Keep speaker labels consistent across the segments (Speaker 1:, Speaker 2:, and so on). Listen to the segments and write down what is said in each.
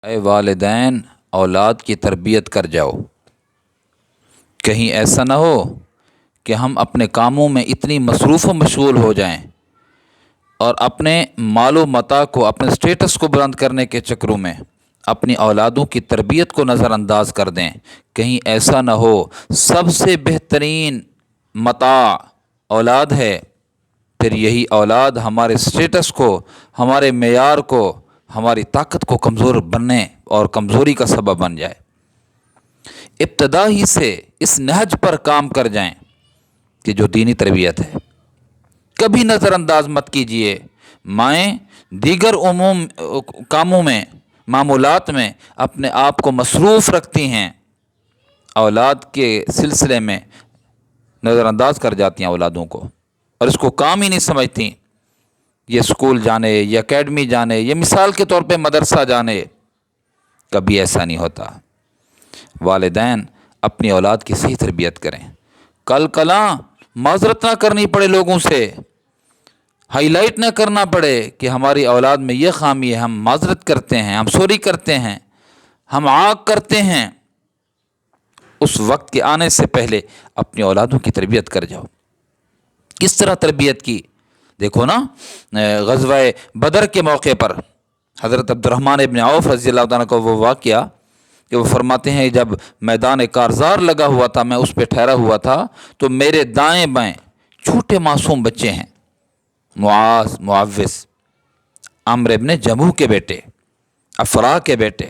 Speaker 1: اے والدین اولاد کی تربیت کر جاؤ، کہیں ایسا نہ ہو کہ ہم اپنے کاموں میں اتنی مصروف و مشغول ہو جائیں اور اپنے مال و متاع کو، اپنے سٹیٹس کو بلند کرنے کے چکروں میں اپنی اولادوں کی تربیت کو نظر انداز کر دیں۔ کہیں ایسا نہ ہو سب سے بہترین متاع اولاد ہے، پھر یہی اولاد ہمارے سٹیٹس کو، ہمارے معیار کو، ہماری طاقت کو کمزور بننے اور کمزوری کا سبب بن جائے۔ ابتدا ہی سے اس نہج پر کام کر جائیں کہ جو دینی تربیت ہے، کبھی نظر انداز مت کیجیے۔ مائیں دیگر کاموں میں، معمولات میں اپنے آپ کو مصروف رکھتی ہیں، اولاد کے سلسلے میں نظر انداز کر جاتی ہیں اولادوں کو، اور اس کو کام ہی نہیں سمجھتی۔ یہ اسکول جانے، یہ اکیڈمی جانے، یہ مثال کے طور پہ مدرسہ جانے، کبھی ایسا نہیں ہوتا۔ والدین اپنی اولاد کی صحیح تربیت کریں، کل کلاں معذرت نہ کرنی پڑے، لوگوں سے ہائی لائٹ نہ کرنا پڑے کہ ہماری اولاد میں یہ خامی ہے، ہم معذرت کرتے ہیں، ہم سوری کرتے ہیں، ہم عاق کرتے ہیں۔ اس وقت کے آنے سے پہلے اپنی اولادوں کی تربیت کر جاؤ۔ کس طرح تربیت کی؟ دیکھو نا، غزوہ بدر کے موقع پر حضرت عبدالرحمن ابن عوف رضی اللہ عنہ کو وہ واقعہ کہ وہ فرماتے ہیں جب میدان کارزار لگا ہوا تھا، میں اس پہ ٹھہرا ہوا تھا، تو میرے دائیں بائیں چھوٹے معصوم بچے ہیں، معاذ، معوذ، عمرو ابن جموح کے بیٹے، افرا کے بیٹے،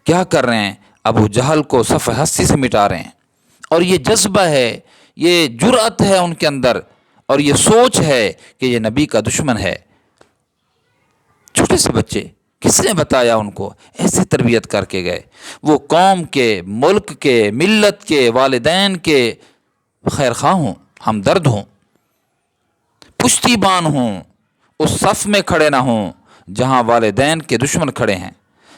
Speaker 1: کیا کر رہے ہیں؟ ابو جہل کو صف ہستی سے مٹا رہے ہیں۔ اور یہ جذبہ ہے، یہ جرأت ہے ان کے اندر، اور یہ سوچ ہے کہ یہ نبی کا دشمن ہے۔ چھوٹے سے بچے، کس نے بتایا ان کو؟ ایسے تربیت کر کے گئے۔ وہ قوم کے، ملک کے، ملت کے، والدین کے خیر خواہ ہوں، ہمدرد ہوں، پشتی بان ہوں، اس صف میں کھڑے نہ ہوں جہاں والدین کے دشمن کھڑے ہیں،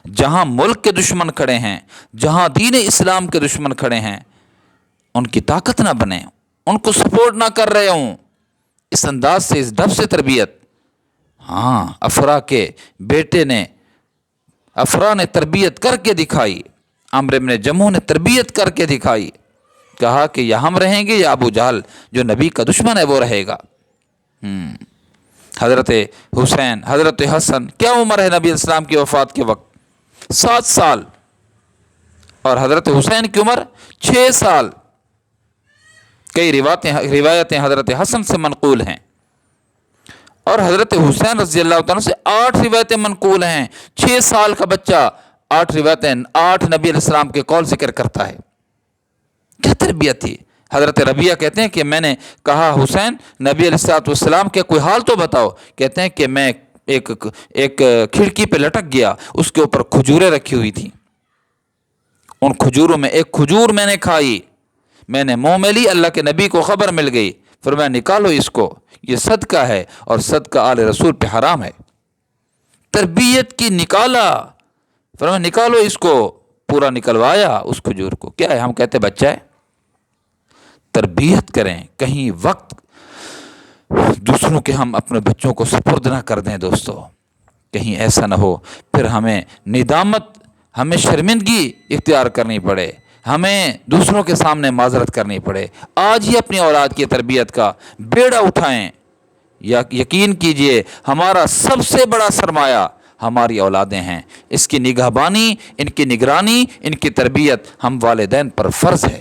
Speaker 1: جہاں ملک کے دشمن کھڑے ہیں، جہاں دین اسلام کے دشمن کھڑے ہیں۔ ان کی طاقت نہ بنے، ان کو سپورٹ نہ کر رہے ہوں۔ اس انداز سے، اس ڈھب سے تربیت، افرا کے بیٹے نے، افرا نے تربیت کر کے دکھائی، عمرو بن جموح نے تربیت کر کے دکھائی، کہا کہ یا ہم رہیں گے یا ابو جہل جو نبی کا دشمن ہے وہ رہے گا۔ حضرت حسین، حضرت حسن، کیا عمر ہے نبی اسلام کی وفات کے وقت؟ 7 سال، اور حضرت حسین کی عمر 6 سال۔ کئی روایتیں حضرت حسن سے منقول ہیں، اور حضرت حسین رضی اللہ عنہ سے 8 روایتیں منقول ہیں۔ 6 سال کا بچہ 8 روایتیں، 8 نبی علیہ السلام کے قول ذکر کرتا ہے۔ کیا تربیت تھی! حضرت ربیعہ کہتے ہیں کہ میں نے کہا حسین، نبی علیہ السلام کے کوئی حال تو بتاؤ۔ کہتے ہیں کہ میں ایک کھڑکی پہ لٹک گیا، اس کے اوپر کھجوریں رکھی ہوئی تھیں، ان کھجوروں میں ایک کھجور میں نے کھائی، میں نے منہ میں لی، اللہ کے نبی کو خبر مل گئی، فرمایا نکالو اس کو، یہ صدقہ ہے اور صدقہ آل رسول پہ حرام ہے۔ تربیت کی نکالا، فرمایا نکالو اس کو، پورا نکلوایا اس کھجور کو۔ کیا ہے؟ ہم کہتے بچہ ہے۔ تربیت کریں، کہیں وقت دوسروں کے ہم اپنے بچوں کو سپرد نہ کر دیں دوستو، کہیں ایسا نہ ہو پھر ہمیں ندامت، ہمیں شرمندگی اختیار کرنی پڑے، ہمیں دوسروں کے سامنے معذرت کرنی پڑے۔ آج ہی اپنی اولاد کی تربیت کا بیڑا اٹھائیں۔ یقین کیجئے ہمارا سب سے بڑا سرمایہ ہماری اولادیں ہیں، اس کی نگہبانی، ان کی نگرانی، ان کی تربیت ہم والدین پر فرض ہے۔